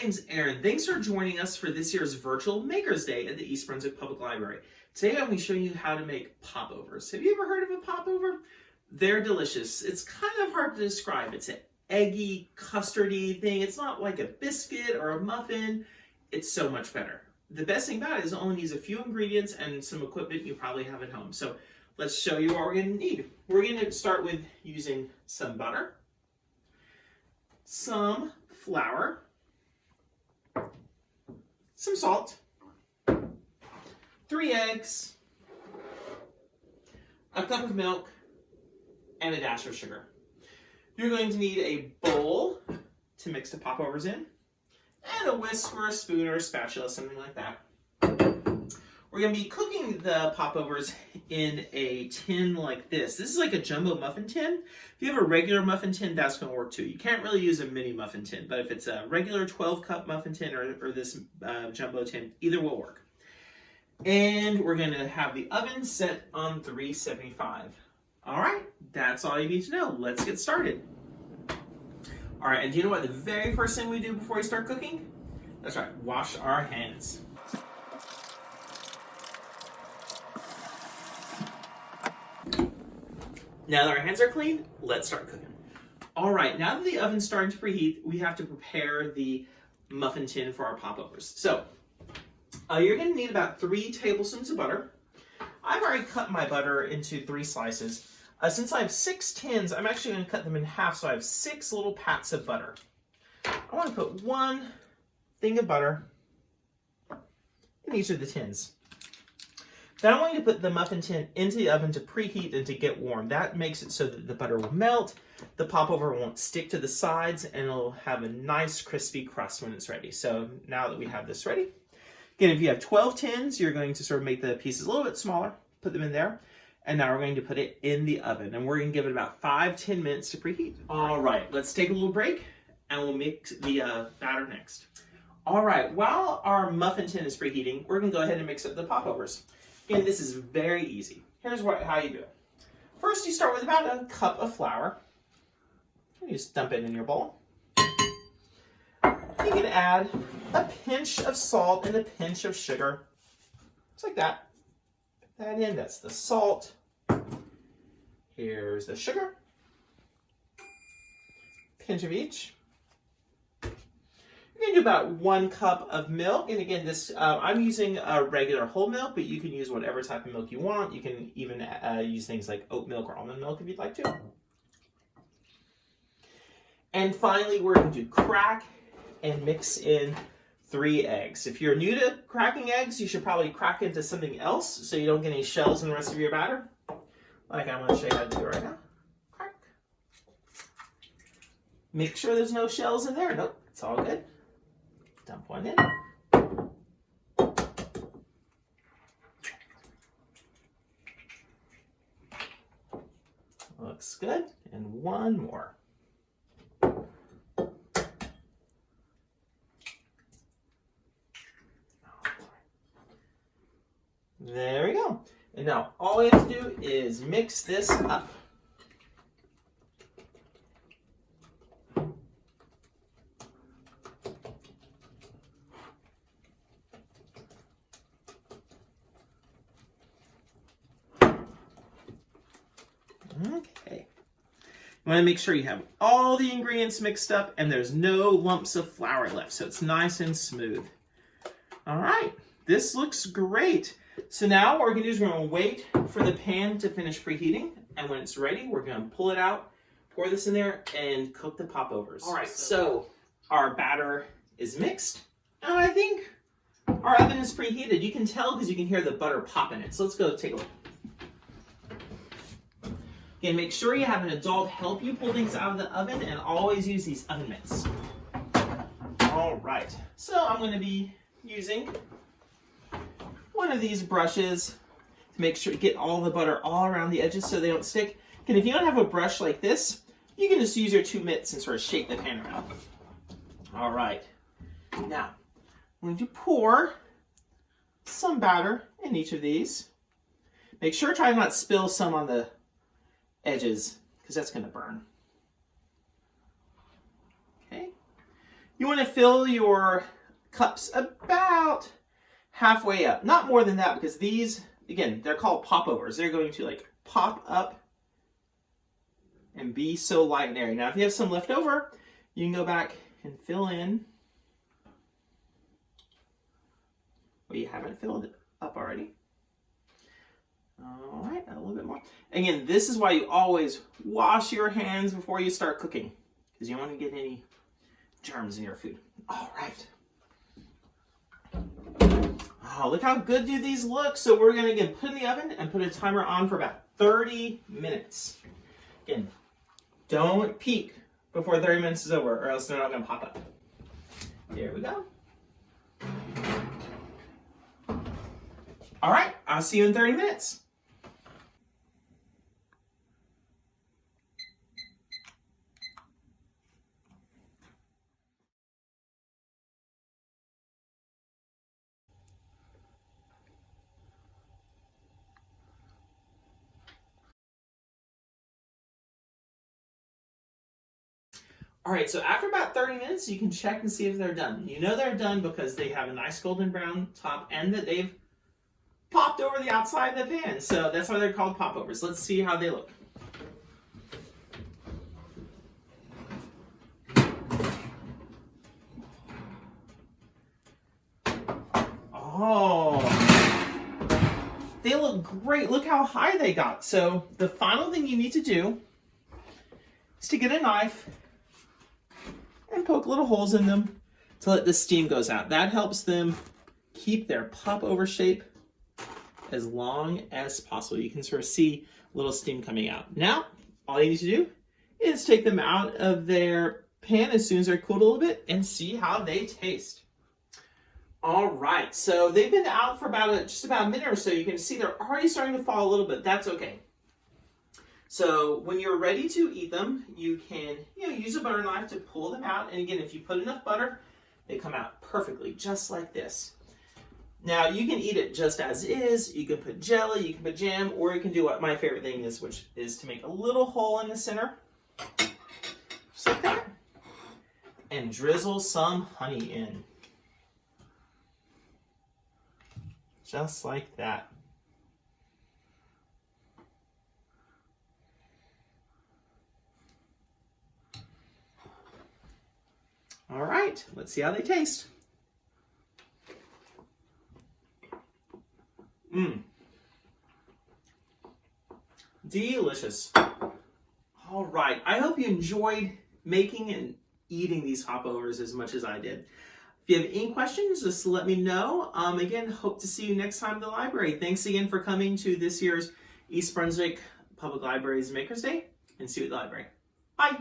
name's Aaron. Thanks for joining us for this year's virtual Maker's Day at the East Brunswick Public Library. Today I'm going to be showing you how to make popovers. Have you ever heard of a popover? They're delicious. It's kind of hard to describe. It's an eggy, custardy thing. It's not like a biscuit or a muffin. It's so much better. The best thing about it is it only needs a few ingredients and some equipment you probably have at home. So let's show you what we're going to need. We're going to start with using some butter, some flour, some salt, 3 eggs, a cup of milk, and a dash of sugar. You're going to need a bowl to mix the popovers in, and a whisk or a spoon or a spatula, something like that. We're going to be cooking the popovers in a tin like this. This is like a jumbo muffin tin. If you have a regular muffin tin, that's going to work too. You can't really use a mini muffin tin, but if it's a regular 12-cup muffin tin or this jumbo tin, either will work. And we're going to have the oven set on 375. All right, that's all you need to know. Let's get started. All right, and do you know what the very first thing we do before we start cooking? That's right, wash our hands. Now that our hands are clean, let's start cooking. All right, now that the oven's starting to preheat, we have to prepare the muffin tin for our popovers. So, you're going to need about 3 tablespoons of butter. I've already cut my butter into 3 slices. Since I have 6 tins, I'm actually going to cut them in half, so I have 6 little pats of butter. I want to put 1 thing of butter in each of the tins. Then I'm going to put the muffin tin into the oven to preheat and to get warm. That makes it so that the butter will melt, the popover won't stick to the sides, and it'll have a nice crispy crust when it's ready. So now that we have this ready, again, if you have 12 tins, you're going to sort of make the pieces a little bit smaller, put them in there, and now we're going to put it in the oven, and we're going to give it about 5-10 minutes to preheat. All right, let's take a little break, and we'll mix the batter next. All right, while our muffin tin is preheating, we're going to go ahead and mix up the popovers. Again, this is very easy. Here's how you do it. First, you start with about a cup of flour. You just dump it in your bowl. You can add a pinch of salt and a pinch of sugar. Just like that. Put that in. That's the salt. Here's the sugar. Pinch of each. You're going to do about 1 cup of milk, and again, this I'm using a regular whole milk, but you can use whatever type of milk you want. You can even use things like oat milk or almond milk if you'd like to. And finally, we're going to crack and mix in 3 eggs. If you're new to cracking eggs, you should probably crack into something else so you don't get any shells in the rest of your batter. Like I'm going to show you how to do right now. Crack. Make sure there's no shells in there. Nope, it's all good. Dump 1 in. Looks good. And 1 more. There we go. And now all we have to do is mix this up. Okay. You want to make sure you have all the ingredients mixed up and there's no lumps of flour left, so it's nice and smooth. All right, this looks great. So now what we're going to do is we're going to wait for the pan to finish preheating, and when it's ready, we're going to pull it out, pour this in there, and cook the popovers. All right, so our batter is mixed, and I think our oven is preheated. You can tell because you can hear the butter pop in it. So let's go take a look. Again, make sure you have an adult help you pull things out of the oven, and always use these oven mitts. All right, so I'm going to be using one of these brushes to make sure to get all the butter all around the edges so they don't stick. And if you don't have a brush like this, you can just use your 2 mitts and sort of shake the pan around. All right, now I'm going to pour some batter in each of these. Make sure try not to spill some on the edges because that's going to burn. Okay, You want to fill your cups about halfway up. Not more than that, because these, again, they're called popovers. They're going to like pop up and be so light and airy. Now, if you have some left over, you can go back and fill in what you haven't filled up already. All right, a little bit more. Again, this is why you always wash your hands before you start cooking, because you don't want to get any germs in your food. All right. Oh, look how good do these look. So we're gonna again put in the oven and put a timer on for about 30 minutes. Again, don't peek before 30 minutes is over, or else they're not gonna pop up. There we go. All right, I'll see you in 30 minutes. All right, so after about 30 minutes, you can check and see if they're done. You know they're done because they have a nice golden brown top and that they've popped over the outside of the pan. So that's why they're called popovers. Let's see how they look. Oh, they look great. Look how high they got. So the final thing you need to do is to get a knife and poke little holes in them to let the steam goes out. That helps them keep their popover shape as long as possible. You can sort of see little steam coming out. Now, all you need to do is take them out of their pan as soon as they're cooled a little bit and see how they taste. All right, so they've been out for just about a minute or so. You can see they're already starting to fall a little bit. That's okay. So when you're ready to eat them, you can use a butter knife to pull them out. And again, if you put enough butter, they come out perfectly, just like this. Now, you can eat it just as is. You can put jelly, you can put jam, or you can do what my favorite thing is, which is to make a little hole in the center, just like that, and drizzle some honey in. Just like that. All right, let's see how they taste. Delicious. All right, I hope you enjoyed making and eating these popovers as much as I did. If you have any questions, just let me know. Again, hope to see you next time at the library. Thanks again for coming to this year's East Brunswick Public Library's Maker's Day, and see you at the library. Bye.